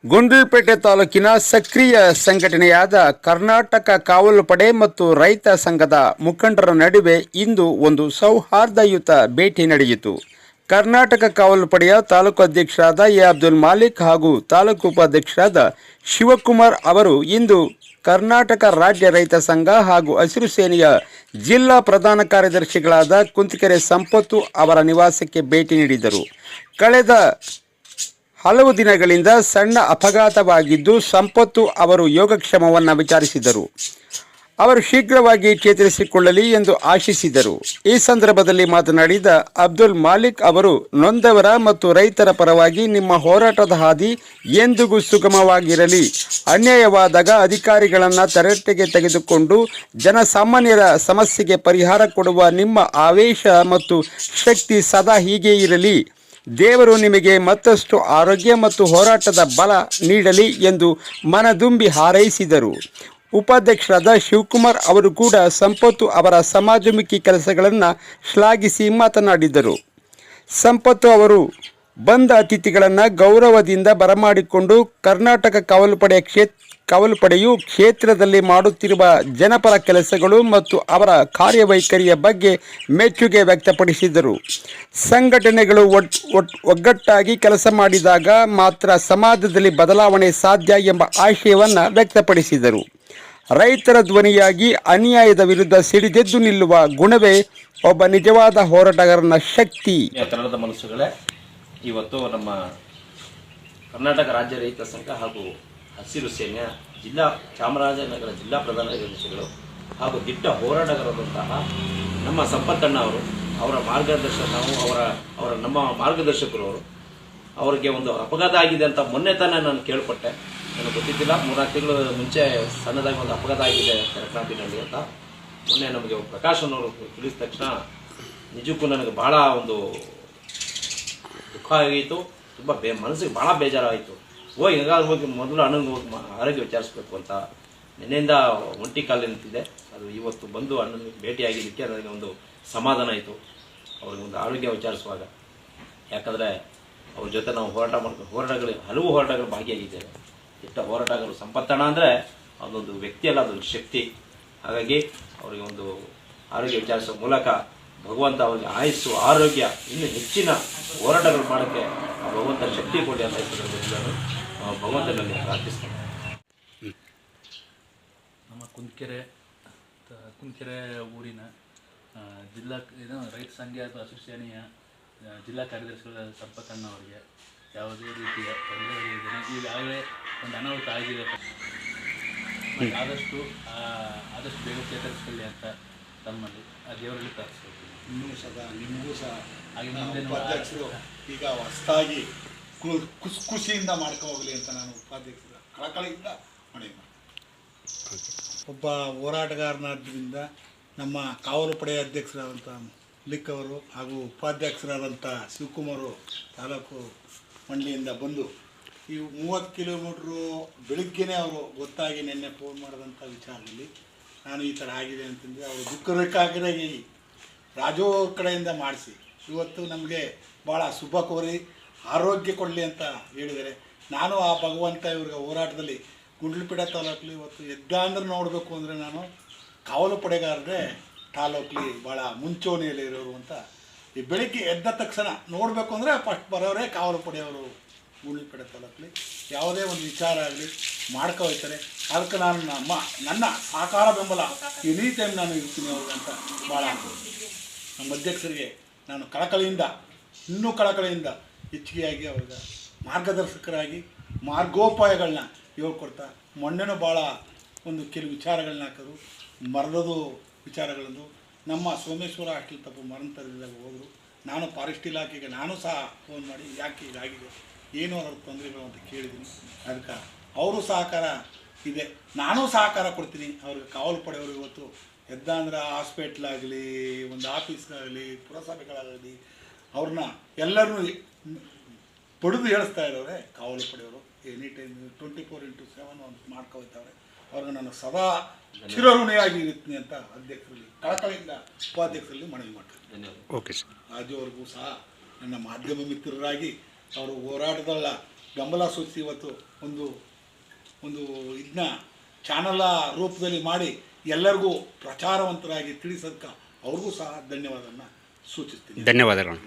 ಗುಂಡ್ಲುಪೇಟೆ ತಾಲೂಕಿನ ಸಕ್ರಿಯ ಸಂಘಟನೆಯಾದ ಕರ್ನಾಟಕ ಕಾವಲು ಪಡೆ ಮತ್ತು ರೈತ ಸಂಘದ ಮುಖಂಡರ ನಡುವೆ ಇಂದು ಒಂದು ಸೌಹಾರ್ದಯುತ ಭೇಟಿ ನಡೆಯಿತು. ಕರ್ನಾಟಕ ಕಾವಲು ಪಡೆಯ ತಾಲೂಕು ಅಧ್ಯಕ್ಷರಾದ ಎ ಅಬ್ದುಲ್ ಮಾಲಿಕ್ ಹಾಗೂ ತಾಲೂಕು ಉಪಾಧ್ಯಕ್ಷರಾದ ಶಿವಕುಮಾರ್ ಅವರು ಇಂದು ಕರ್ನಾಟಕ ರಾಜ್ಯ ರೈತ ಸಂಘ ಹಾಗೂ ಹಸಿರು ಸೇನೆಯ ಜಿಲ್ಲಾ ಪ್ರಧಾನ ಕಾರ್ಯದರ್ಶಿಗಳಾದ ಕುಂತಿಕೆರೆ ಸಂಪತ್ತು ಅವರ ನಿವಾಸಕ್ಕೆ ಭೇಟಿ ನೀಡಿದರು. ಕಳೆದ ಹಲವು ದಿನಗಳಿಂದ ಸಣ್ಣ ಅಪಘಾತವಾಗಿದ್ದು ಸಂಪತ್ತು ಅವರು ಯೋಗಕ್ಷೇಮವನ್ನು ವಿಚಾರಿಸಿದರು. ಅವರು ಶೀಘ್ರವಾಗಿ ಚೇತರಿಸಿಕೊಳ್ಳಲಿ ಎಂದು ಆಶಿಸಿದರು. ಈ ಸಂದರ್ಭದಲ್ಲಿ ಮಾತನಾಡಿದ ಅಬ್ದುಲ್ ಮಾಲಿಕ್ ಅವರು, ನೊಂದವರ ಮತ್ತು ರೈತರ ಪರವಾಗಿ ನಿಮ್ಮ ಹೋರಾಟದ ಹಾದಿ ಎಂದಿಗೂ ಸುಗಮವಾಗಿರಲಿ. ಅನ್ಯಾಯವಾದಾಗ ಅಧಿಕಾರಿಗಳನ್ನು ತರಾಟೆಗೆ ತೆಗೆದುಕೊಂಡು ಜನಸಾಮಾನ್ಯರ ಸಮಸ್ಯೆಗೆ ಪರಿಹಾರ ಕೊಡುವ ನಿಮ್ಮ ಆವೇಶ ಮತ್ತು ಶಕ್ತಿ ಸದಾ ಹೀಗೆ ಇರಲಿ. ದೇವರು ನಿಮಗೆ ಮತ್ತಷ್ಟು ಆರೋಗ್ಯ ಮತ್ತು ಹೋರಾಟದ ಬಲ ನೀಡಲಿ ಎಂದು ಮನದುಂಬಿ ಹಾರೈಸಿದರು. ಉಪಾಧ್ಯಕ್ಷರಾದ ಶಿವಕುಮಾರ್ ಅವರು ಕೂಡ ಸಂಪತ್ತು ಅವರ ಸಮಾಜಮುಖಿ ಕೆಲಸಗಳನ್ನು ಶ್ಲಾಘಿಸಿ ಮಾತನಾಡಿದರು. ಸಂಪತ್ತು ಅವರು ಬಂದ ಅತಿಥಿಗಳನ್ನು ಗೌರವದಿಂದ ಬರಮಾಡಿಕೊಂಡು ಕರ್ನಾಟಕ ಕಾವಲು ಪಡೆಯು ಕ್ಷೇತ್ರದಲ್ಲಿ ಮಾಡುತ್ತಿರುವ ಜನಪರ ಕೆಲಸಗಳು ಮತ್ತು ಅವರ ಕಾರ್ಯವೈಖರಿಯ ಬಗ್ಗೆ ಮೆಚ್ಚುಗೆ ವ್ಯಕ್ತಪಡಿಸಿದರು. ಸಂಘಟನೆಗಳು ಒಗ್ಗಟ್ಟಾಗಿ ಕೆಲಸ ಮಾಡಿದಾಗ ಮಾತ್ರ ಸಮಾಜದಲ್ಲಿ ಬದಲಾವಣೆ ಸಾಧ್ಯ ಎಂಬ ಆಶಯವನ್ನು ವ್ಯಕ್ತಪಡಿಸಿದರು. ರೈತರ ಧ್ವನಿಯಾಗಿ ಅನ್ಯಾಯದ ವಿರುದ್ಧ ಸಿಡಿದೆದ್ದು ನಿಲ್ಲುವ ಗುಣವೇ ಒಬ್ಬ ನಿಜವಾದ ಹೋರಾಟಗಾರನ ಶಕ್ತಿ. ಕನ್ನಡದ ಮನಸ್ಸುಗಳೇ, ಇವತ್ತು ನಮ್ಮ ಕರ್ನಾಟಕ ರಾಜ್ಯ ರೈತ ಸಂಘ ಹಾಗೂ ಹಸಿರು ಸೇನೆಯ ಚಾಮರಾಜನಗರ ಜಿಲ್ಲಾ ಪ್ರಧಾನ ಕಾರ್ಯದರ್ಶಿಗಳು ಹಾಗೂ ದಿಟ್ಟ ಹೋರಾಟಗಾರರಾದಂತಹ ನಮ್ಮ ಸಂಪತ್ತಣ್ಣ ಅವರು, ಅವರ ಮಾರ್ಗದರ್ಶನ ನಮ್ಮ ಮಾರ್ಗದರ್ಶಕರು ಅವರಿಗೆ ಒಂದು ಅಪಘಾತ ಆಗಿದೆ ಅಂತ ಮೊನ್ನೆ ತಾನೇ ನಾನು ಕೇಳ್ಪಟ್ಟೆ. ನನಗೆ ಗೊತ್ತಿದ್ದಿಲ್ಲ. 3-4 ತಿಂಗಳು ಮುಂಚೆ ಸಣ್ಣದಾಗಿ ಒಂದು ಅಪಘಾತ ಆಗಿದೆ ಕರಕನಾಪಿನಲ್ಲಿ ಅಂತ ಮೊನ್ನೆ ನಮಗೆ ಪ್ರಕಾಶನವರು ತಿಳಿಸಿದ ತಕ್ಷಣ ನಿಜಕ್ಕೂ ನನಗೆ ಬಹಳ ಒಂದು ದುಃಖ ಆಗಿತ್ತು. ತುಂಬ ಮನಸ್ಸಿಗೆ ಭಾಳ ಬೇಜಾರಾಯಿತು. ಹಿಂಗಾದ್ರೆ ಹೋಗಿ ಮೊದಲು ಅಣ್ಣನಿಗೆ ಹೋಗಿ ಆರೋಗ್ಯ ವಿಚಾರಿಸ್ಬೇಕು ಅಂತ ನಿನ್ನೆಯಿಂದ ಒಂಟಿ ಕಾಲು ನಿಂತಿದೆ. ಅದು ಇವತ್ತು ಬಂದು ಅಣ್ಣನಿಗೆ ಭೇಟಿಯಾಗಿದ್ದಕ್ಕೆ ನನಗೆ ಒಂದು ಸಮಾಧಾನ ಆಯಿತು. ಅವ್ರಿಗೆ ಒಂದು ಆರೋಗ್ಯ ವಿಚಾರಿಸುವಾಗ, ಯಾಕಂದರೆ ಅವ್ರ ಜೊತೆ ನಾವು ಹಲವು ಹೋರಾಟಗಳು ಭಾಗಿಯಾಗಿದ್ದೇವೆ. ಇಷ್ಟ ಹೋರಾಟಗಾರರು ಸಂಪತ್ತಣ್ಣ ಅಂದರೆ ಅದೊಂದು ವ್ಯಕ್ತಿ ಅಲ್ಲ, ಅದೊಂದು ಶಕ್ತಿ. ಹಾಗಾಗಿ ಅವರಿಗೆ ಒಂದು ಆರೋಗ್ಯ ವಿಚಾರಿಸುವ ಮೂಲಕ ಭಗವಂತ ಅವರಿಗೆ ಆಯುಸ್ಸು, ಆರೋಗ್ಯ, ಇನ್ನೂ ಹೆಚ್ಚಿನ ಹೋರಾಟಗಳು ಮಾಡೋಕ್ಕೆ ಭಗವಂತ ಶಕ್ತಿ ಕೊಡಿ ಅಂತ ನಾನು ಭಗವಂತನಲ್ಲಿ ಪ್ರಾರ್ಥಿಸ್ತೇನೆ. ನಮ್ಮ ಕುಂಕೆರೆ ಊರಿನ ಜಿಲ್ಲಾ ರೈತ ಸಂಘ ಅಥವಾ ಹಸಿರು ಸೇನೆಯ ಜಿಲ್ಲಾ ಕಾರ್ಯದರ್ಶಿಗಳ ಸಂಪತ್ತಣ್ಣ ಅವರಿಗೆ ಯಾವುದೇ ರೀತಿಯ ತೊಂದರೆ ಈಗಾಗಲೇ ಒಂದು ಅನಾಹುತ ಆಗಿದೆ. ಆದಷ್ಟು ಬೇಗ ಚೇತರಿಸಲಿ ಅಂತ ತಮ್ಮಲ್ಲಿ ದೇವರಲ್ಲಿ ಪ್ರಾರ್ಥಿಸ್ಬೇಕು. ನಿಮಗೂ ಸಹ ಹಾಗೆ ಉಪಾಧ್ಯಕ್ಷರು ಈಗ ಹೊಸದಾಗಿ ಖುಷಿಯಿಂದ ಹೋಗಲಿ ಅಂತ ನಾನು ಉಪಾಧ್ಯಕ್ಷರ ಕಳಕಳಿಯಿಂದ ಮನವಿ ಮಾಡ್ತೀನಿ. ಒಬ್ಬ ಹೋರಾಟಗಾರನಾದ್ದರಿಂದ ನಮ್ಮ ಕಾವಲು ಪಡೆಯ ಅಧ್ಯಕ್ಷರಾದಂಥ ಮಲಿಕ್ ಅವರು ಹಾಗೂ ಉಪಾಧ್ಯಕ್ಷರಾದಂಥ ಶಿವಕುಮಾರು ತಾಲೂಕು ಮಂಡಳಿಯಿಂದ ಬಂದು ಈ 30 ಕಿಲೋಮೀಟ್ರು ಬೆಳಿಗ್ಗೆನೇ ಅವರು ಗೊತ್ತಾಗಿ ನಿನ್ನೆ ಫೋನ್ ಮಾಡಿದಂಥ ವಿಚಾರದಲ್ಲಿ ನಾನು ಈ ಥರ ಆಗಿದೆ ಅಂತಂದು ಅವರು ದುಃಖಕ್ಕಾಗಿ ರಾಜೋ ಕಡೆಯಿಂದ ಮಾಡಿಸಿ ಇವತ್ತು ನಮಗೆ ಭಾಳ ಶುಭ ಕೋರಿ ಆರೋಗ್ಯ ಕೊಡಲಿ ಅಂತ ಹೇಳಿದ್ದಾರೆ. ನಾನು ಆ ಭಗವಂತ ಇವ್ರಿಗೆ ಹೋರಾಟದಲ್ಲಿ ಗುಂಡ್ಲುಪೇಟೆ ತಾಲೂಕಲ್ಲಿ ಇವತ್ತು ಎದ್ದಾಂದ್ರೆ ನೋಡಬೇಕು ಅಂದರೆ ನಾನು ಕಾವಲು ಪಡೆಗಾರರೇ ತಾಲೂಕಲ್ಲಿ ಭಾಳ ಮುಂಚೂಣಿಯಲ್ಲಿ ಇರೋರು ಅಂತ ಈ ಬೆಳಿಗ್ಗೆ ಎದ್ದ ತಕ್ಷಣ ನೋಡಬೇಕು ಅಂದರೆ ಫಸ್ಟ್ ಬರೋರೇ ಕಾವಲು ಪಡೆಯವರು. ಗುಂಡ್ಲುಪೇಟೆ ತಾಲೂಕಲ್ಲಿ ಯಾವುದೇ ಒಂದು ವಿಚಾರ ಆಗಲಿ ಮಾಡ್ಕೊಳ್ತಾರೆ. ಅದಕ್ಕೆ ನಾನು ನನ್ನ ಸಹಕಾರ ಬೆಂಬಲ ಎನಿ ಟೈಮ್ ನಾನು ಇರ್ತೀನಿ ಅವ್ರಿಗೆ ಅಂತ ಭಾಳ ನಮ್ಮ ಅಧ್ಯಕ್ಷರಿಗೆ ನಾನು ಇನ್ನೂ ಕಳಕಳಿಯಿಂದ ಹೆಚ್ಚಿಗೆಯಾಗಿ ಅವ್ರಿಗೆ ಮಾರ್ಗದರ್ಶಕರಾಗಿ ಮಾರ್ಗೋಪಾಯಗಳನ್ನ ಹೇಳ್ಕೊಡ್ತಾ ಮೊನ್ನೆನೂ ಭಾಳ ಒಂದು ಕೆಲವು ವಿಚಾರಗಳನ್ನ ಹಾಕೋದು ಮರದದು ವಿಚಾರಗಳದ್ದು ನಮ್ಮ ಸೋಮೇಶ್ವರ ಹಾಸ್ಟೆಲ್ ತಪ್ಪು ಮರಣ ತರದಾಗ ಹೋದರು. ನಾನು ಫಾರೆಸ್ಟ್ ಇಲಾಖೆಗೆ ನಾನು ಸಹ ಫೋನ್ ಮಾಡಿ ಯಾಕೆ ಹೀಗಾಗಿದೆ, ಏನು ಅದರ ತೊಂದರೆಗಳು ಅಂತ ಕೇಳಿದ್ದೀನಿ. ಅದಕ್ಕೆ ಅವರು ಸಹಕಾರ ಇದೆ, ನಾನು ಸಹಕಾರ ಕೊಡ್ತೀನಿ. ಅವ್ರಿಗೆ ಕಾವಲು ಪಡೆಯವರು ಇವತ್ತು ಎದ್ದಾಂದ್ರೆ ಹಾಸ್ಪಿಟ್ಲಾಗಲಿ, ಒಂದು ಆಫೀಸ್ಗಾಗಲಿ, ಪುರಸಭೆಗಳಾಗಲಿ ಅವ್ರನ್ನ ಎಲ್ಲರೂ ಪಡೆದು ಹೇಳಿಸ್ತಾ ಇರೋರೆ ಕಾವಲು ಪಡೆಯವರು. ಎನಿ ಟೈಮ್ 24x7 ಒಂದು ಮಾಡ್ಕೊಳ್ತಾವ್ರೆ. ಅವ್ರಿಗೆ ನಾನು ಸದಾ ಚಿರಋಣಿಯಾಗಿ ಇರ್ತೀನಿ ಅಂತ ಅಧ್ಯಕ್ಷರಲ್ಲಿ ಕಳಕಳಿಯಿಂದ ಉಪಾಧ್ಯಕ್ಷರಲ್ಲಿ ಮನವಿ ಮಾಡ್ತೀನಿ. Okay sir. ರಾಜು ಅವ್ರಿಗೂ ಸಹ ನನ್ನ ಮಾಧ್ಯಮ ಮಿತ್ರರಾಗಿ ಅವರು ಹೋರಾಟದಲ್ಲ ಬೆಂಬಲ ಸೂಚಿಸಿ ಇವತ್ತು ಒಂದು ಇದನ್ನ ಚಾನಲ ರೂಪದಲ್ಲಿ ಮಾಡಿ ಎಲ್ಲರಿಗೂ ಪ್ರಚಾರವಂತರಾಗಿ ತಿಳಿಸೋದಕ್ಕೆ ಅವ್ರಿಗೂ ಸಹ ಧನ್ಯವಾದವನ್ನು ಸೂಚಿಸ್ತೀನಿ. ಧನ್ಯವಾದಗಳು.